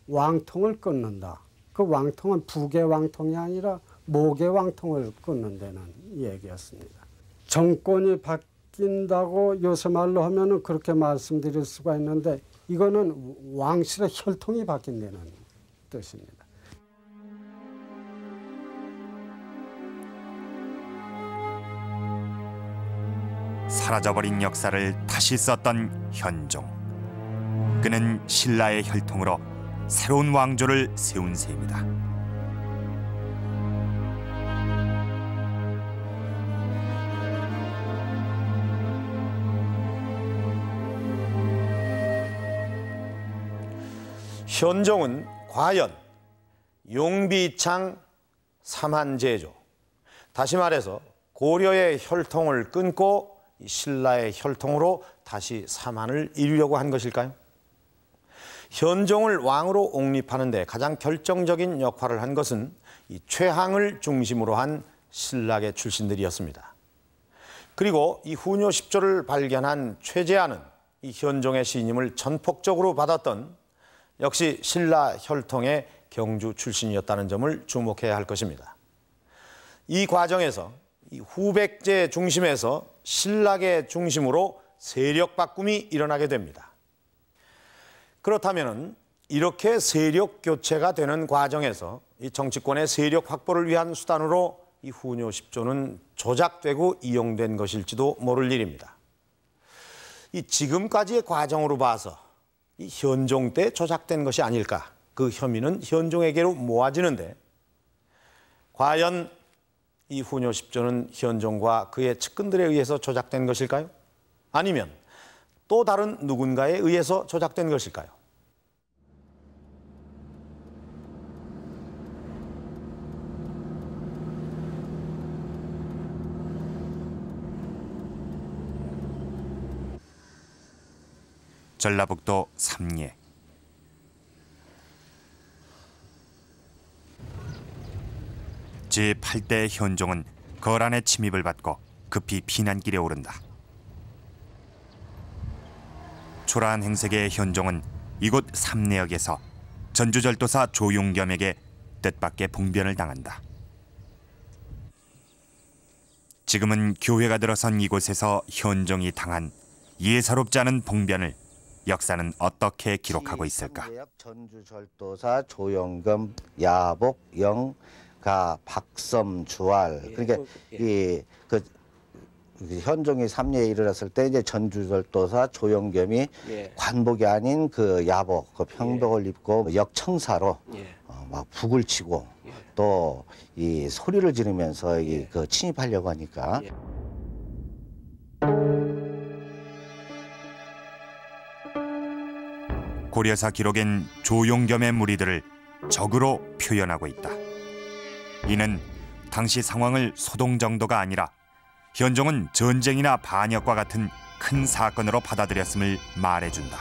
Q: 왕통을 끊는다. 그 왕통은 북의 왕통이 아니라 목의 왕통을 끊는다는 얘기였습니다. 정권이 바뀐다고 요새 말로 하면은 그렇게 말씀드릴 수가 있는데 이거는 왕실의 혈통이 바뀐다는 뜻입니다.
A: 사라져버린 역사를 다시 썼던 현종. 그는 신라의 혈통으로 새로운 왕조를 세운 셈이다.
B: 현종은 과연 용비창 삼한제조, 다시 말해서 고려의 혈통을 끊고 신라의 혈통으로 다시 삼한을 이루려고 한 것일까요? 현종을 왕으로 옹립하는 데 가장 결정적인 역할을 한 것은 이 최항을 중심으로 한 신라계 출신들이었습니다. 그리고 이 후뇨 10조를 발견한 최재하는 이 현종의 신임을 전폭적으로 받았던 역시 신라 혈통의 경주 출신이었다는 점을 주목해야 할 것입니다. 이 과정에서 이 후백제 중심에서 신라계 중심으로 세력 바꿈이 일어나게 됩니다. 그렇다면 이렇게 세력 교체가 되는 과정에서 이 정치권의 세력 확보를 위한 수단으로 이 후뇨 10조는 조작되고 이용된 것일지도 모를 일입니다. 이 지금까지의 과정으로 봐서 이 현종 때 조작된 것이 아닐까, 그 혐의는 현종에게로 모아지는데 과연 이 후뇨 10조는 현종과 그의 측근들에 의해서 조작된 것일까요? 아니면 또 다른 누군가에 의해서 조작된 것일까요?
A: 전라북도 삼례. 제8대 현종은 거란의 침입을 받고 급히 피난길에 오른다. 초라한 행색의 현종은 이곳 삼례역에서 전주절도사 조용겸에게 뜻밖의 봉변을 당한다. 지금은 교회가 들어선 이곳에서 현종이 당한 예사롭지 않은 봉변을 역사는 어떻게 기록하고 있을까?
R: 전주절도사 조용겸, 야복, 영가, 박섬, 주알. 그러니까 그 현종이 삼례에 이르렀을 때 이제 전주절도사 조용겸이 관복이 아닌 그 야복, 그 평복을 입고 역청사로 막 북을 치고 또 이 소리를 지르면서 그 침입하려고 하니까.
A: 고려사 기록엔 조용겸의 무리들을 적으로 표현하고 있다. 이는 당시 상황을 소동 정도가 아니라 현종은 전쟁이나 반역과 같은 큰 사건으로 받아들였음을 말해준다.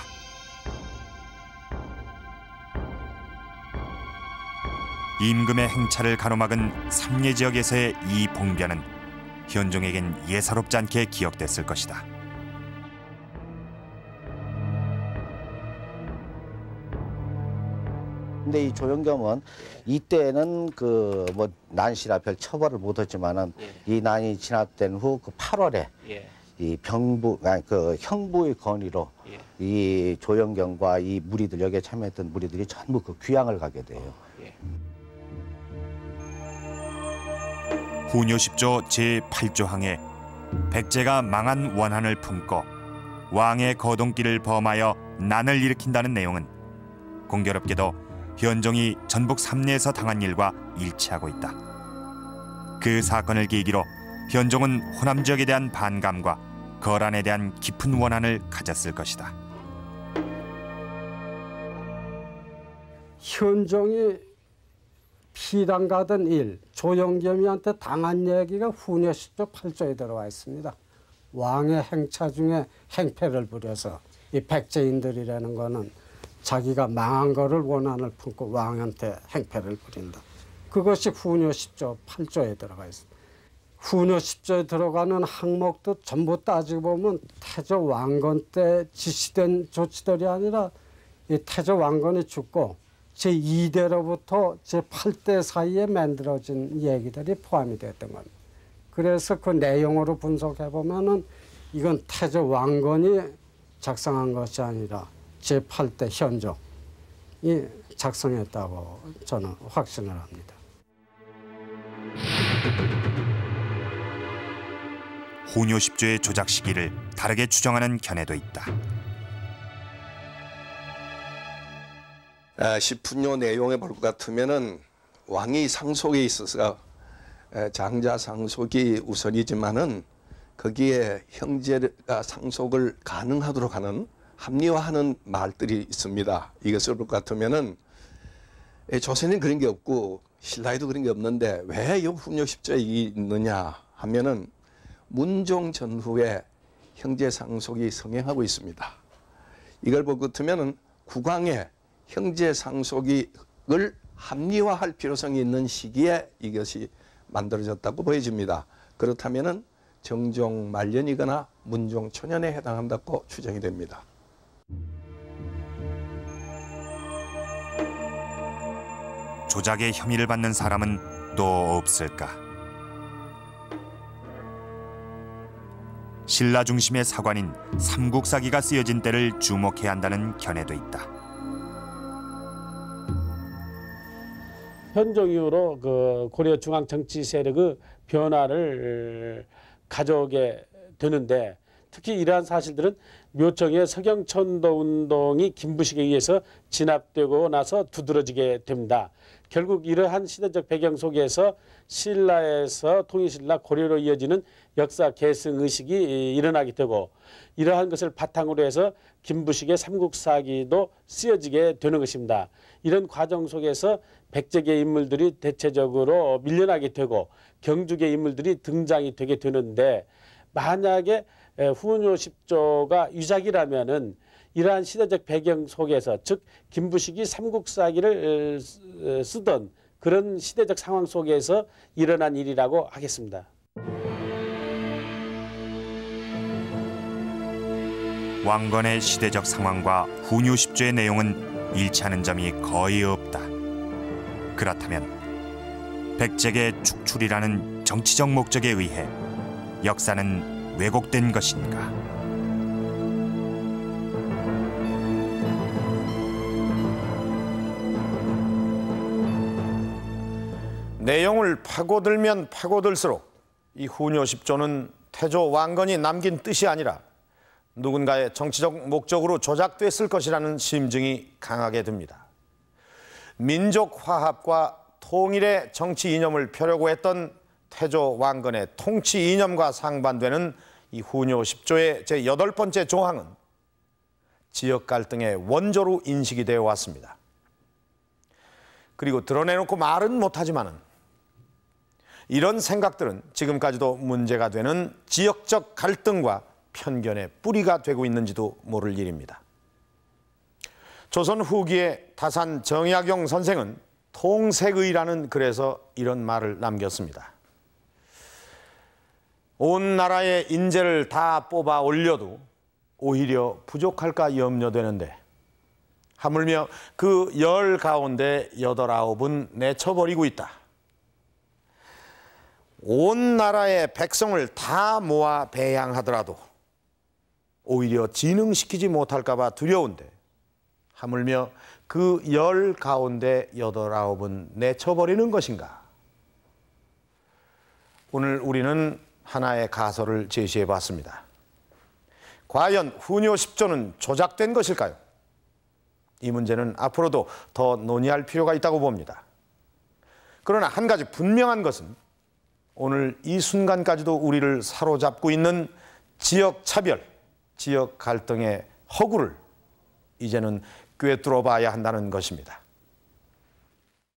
A: 임금의 행차를 가로막은 삼례 지역에서의 이 봉변은 현종에겐 예사롭지 않게 기억됐을 것이다.
R: 근데 이 조용겸은 이때는 그 뭐 난시라 별 처벌을 못했지만은 이 난이 진압된 후 그 8월에 이 그 형부의 건의로 이 조용겸과 이 무리들 여기에 참여했던 무리들이 전부 그 귀양을 가게 돼요.
A: 후뇨 10조 제8조항에 백제가 망한 원한을 품고 왕의 거동길을 범하여 난을 일으킨다는 내용은 공교롭게도 현종이 전북 삼례에서 당한 일과 일치하고 있다. 그 사건을 계기로 현종은 호남 지역에 대한 반감과 거란에 대한 깊은 원한을 가졌을 것이다.
Q: 현종이 피당 가던 일, 조용겸이한테 당한 얘기가 후녀 10조 8조에 들어와 있습니다. 왕의 행차 중에 행패를 부려서 이 백제인들이라는 거는 자기가 망한 거를 원한을 품고 왕한테 행패를 부린다. 그것이 후녀 10조 8조에 들어가 있습니다. 후녀 10조에 들어가는 항목도 전부 따지고 보면 태조 왕건 때 지시된 조치들이 아니라 이 태조 왕건이 죽고 제2대로부터 제8대 사이에 만들어진 얘기들이 포함이 됐던 겁니다. 그래서 그 내용으로 분석해 보면은 이건 태조 왕건이 작성한 것이 아니라 제8대 현종이 작성했다고 저는 확신을 합니다.
A: 후뇨 10조의 조작 시기를 다르게 추정하는 견해도 있다.
P: 시푼요 내용에 볼 것 같으면은 왕이 상속에 있어서 장자 상속이 우선이지만은 거기에 형제가 상속을 가능하도록 하는 합리화하는 말들이 있습니다. 이것을 볼 것 같으면은 조선에는 그런 게 없고 신라에도 그런 게 없는데 왜 이 후뇨 10조에 있느냐 하면은 문종 전후에 형제 상속이 성행하고 있습니다. 이걸 볼 것 같으면은 국왕의 형제 상속을 합리화할 필요성이 있는 시기에 이것이 만들어졌다고 보여집니다. 그렇다면은 정종 말년이거나 문종 초년에 해당한다고 추정이 됩니다.
A: 조작의 혐의를 받는 사람은 또 없을까? 신라 중심의 사관인 삼국사기가 쓰여진 때를 주목해야 한다는 견해도 있다.
O: 현종 이후로 그 고려 중앙 정치 세력의 변화를 가져오게 되는데 특히 이러한 사실들은 묘청의 서경천도 운동이 김부식에 의해서 진압되고 나서 두드러지게 됩니다. 결국 이러한 시대적 배경 속에서 신라에서 통일신라 고려로 이어지는 역사 계승 의식이 일어나게 되고 이러한 것을 바탕으로 해서 김부식의 삼국사기도 쓰여지게 되는 것입니다. 이런 과정 속에서 백제계 인물들이 대체적으로 밀려나게 되고 경주계 인물들이 등장이 되게 되는데 만약에 후뇨 10조가 유작이라면은 이러한 시대적 배경 속에서 즉 김부식이 삼국사기를 쓰던 그런 시대적 상황 속에서 일어난 일이라고 하겠습니다.
A: 왕건의 시대적 상황과 후뇨 10조의 내용은 일치하는 점이 거의 없다. 그렇다면 백제계 축출이라는 정치적 목적에 의해 역사는 왜곡된 것인가?
B: 내용을 파고들면 파고들수록 이 후뇨 10조는 태조 왕건이 남긴 뜻이 아니라 누군가의 정치적 목적으로 조작됐을 것이라는 심증이 강하게 듭니다. 민족 화합과 통일의 정치 이념을 펴려고 했던 태조 왕건의 통치 이념과 상반되는 이 후뇨 10조의 제8번째 조항은 지역 갈등의 원조로 인식이 되어 왔습니다. 그리고 드러내놓고 말은 못하지만은 이런 생각들은 지금까지도 문제가 되는 지역적 갈등과 편견의 뿌리가 되고 있는지도 모를 일입니다. 조선 후기의 다산 정약용 선생은 통색의라는 글에서 이런 말을 남겼습니다. 온 나라의 인재를 다 뽑아 올려도 오히려 부족할까 염려되는데 하물며 그 10 가운데 8, 9은 내쳐버리고 있다. 온 나라의 백성을 다 모아 배양하더라도 오히려 진흥시키지 못할까 봐 두려운데 하물며 그 10 가운데 8, 9은 내쳐버리는 것인가? 오늘 우리는 하나의 가설을 제시해 봤습니다. 과연 후뇨 10조는 조작된 것일까요? 이 문제는 앞으로도 더 논의할 필요가 있다고 봅니다. 그러나 한 가지 분명한 것은 오늘 이 순간까지도 우리를 사로잡고 있는 지역 차별, 지역 갈등의 허구를 이제는 꿰뚫어 봐야 한다는 것입니다.